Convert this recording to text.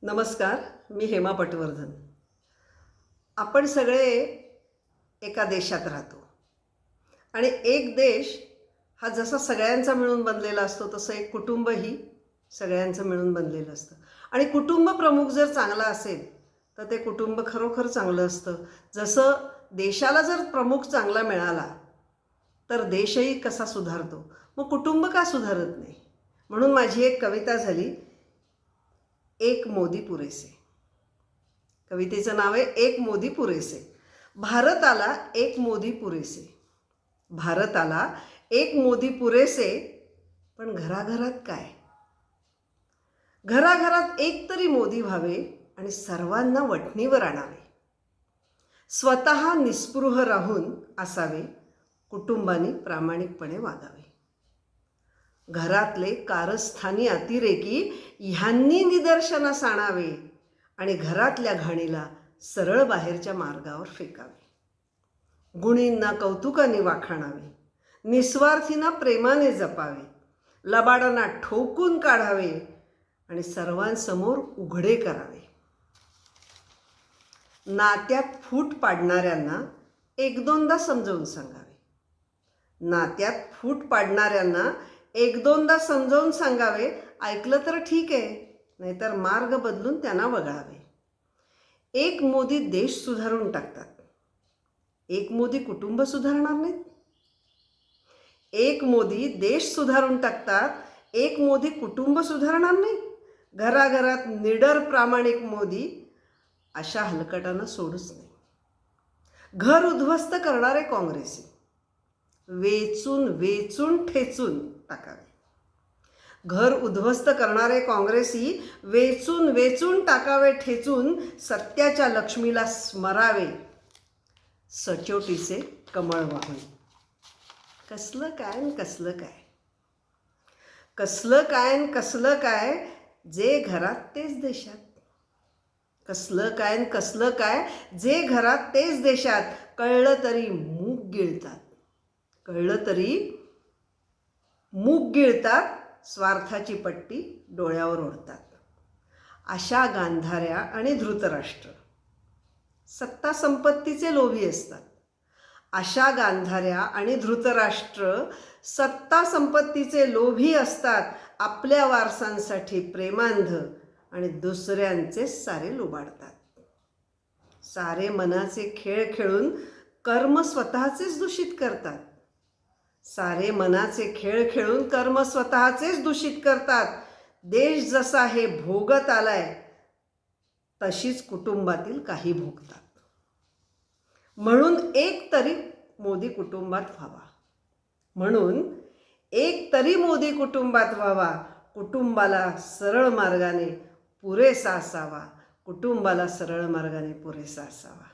नमस्कार, मी हेमा पटवर्धन. आपण सगळे एका देशात राहतो आणि एक देश हा जसा सगळ्यांचा मिळून बनलेला असतो तसं एक कुटुंबही सगळ्यांचं मिळून बनलेलं असतं. आणि कुटुंब प्रमुख जर चांगला असेल तर ते कुटुंब खरोखर चांगलं असतं. जसं देशाला जर प्रमुख चांगला मिळाला तर देशही कसा सुधारतो, मग कुटुंब का सुधारत नाही? म्हणून माझी एक कविता झाली, एक मोदी पुरेसे. कवितेचं नाव आहे एक मोदी पुरेसे. भारताला एक मोदी पुरेसे. भारताला एक मोदी पुरेसे. पण घराघरात काय? घराघरात एक तरी मोदी व्हावे आणि सर्वांना वठणीवर आणावे. स्वतः निस्पृह राहून असावे, कुटुंबानी प्रामाणिकपणे वागावे. घरातले कारस्थानी अतिरेकी ह्यांनी निदर्शनास आणावे आणि घरातल्या घाणीला सरळ बाहेरच्या मार्गावर फेकावे. गुणींना कौतुकाने वाखाणावे, निस्वार्थींना प्रेमाने जपावे, लबाडांना ठोकून काढावे आणि सर्वांसमोर उघडे करावे. नात्यात फूट पाडणाऱ्यांना एक दोनदा समजावून सांगावे. नात्यात फूट पाडणाऱ्यांना एक दोनदा समजावून सांगावे. ऐकलं तर ठीक आहे, नाहीतर मार्ग बदलून त्यांना वगळावे. एक मोदी देश सुधारून टाकतात, एक मोदी कुटुंब सुधारणार नाहीत. एक मोदी देश सुधारून टाकतात, एक मोदी कुटुंब सुधारणार नाही. घराघरात निडर प्रामाणिक मोदी अशा हलकटांना सोडूच नाही. घर उद्ध्वस्त करणारे काँग्रेसी वेचून वेचून ठेचून टाकावे. घर उद्ध्वस्त करणारे काँग्रेसी वेचून वेचून टाकावे ठेचून. सत्याच्या लक्ष्मीला स्मरावे, सचोटीचे कमळ वाहून. कसलं काय न कसलं काय, कसलं काय न कसलं काय, जे घरात तेच देशात. कसलं काय न कसलं काय, जे घरात तेच देशात. कळलं तरी मूग गिळतात, कळलं तरी मूग गिळतात. स्वार्थाची पट्टी डोळ्यावर ओढतात. अशा गांधाऱ्या आणि धृतराष्ट्र सत्ता संपत्तीचे लोभी असतात. अशा गांधाऱ्या आणि धृतराष्ट्र सत्ता संपत्तीचे लोभी असतात. आपल्या वारसांसाठी प्रेमांध आणि दुसऱ्यांचे सारे लुबाडतात. सारे मनाचे खेळ खेळून कर्म स्वतःचेच दूषित करतात. सारे मनाचे खेळ खेळून कर्म स्वतःचेच दूषित करतात. देश जसा हे भोगत आलाय तशीच कुटुंबातील काही भोगतात. म्हणून एक तरी मोदी कुटुंबात व्हावा. म्हणून एक तरी मोदी कुटुंबात व्हावा. कुटुंबाला सरळ मार्गाने पुरेसा असावा. कुटुंबाला सरळ मार्गाने पुरेसा असावा.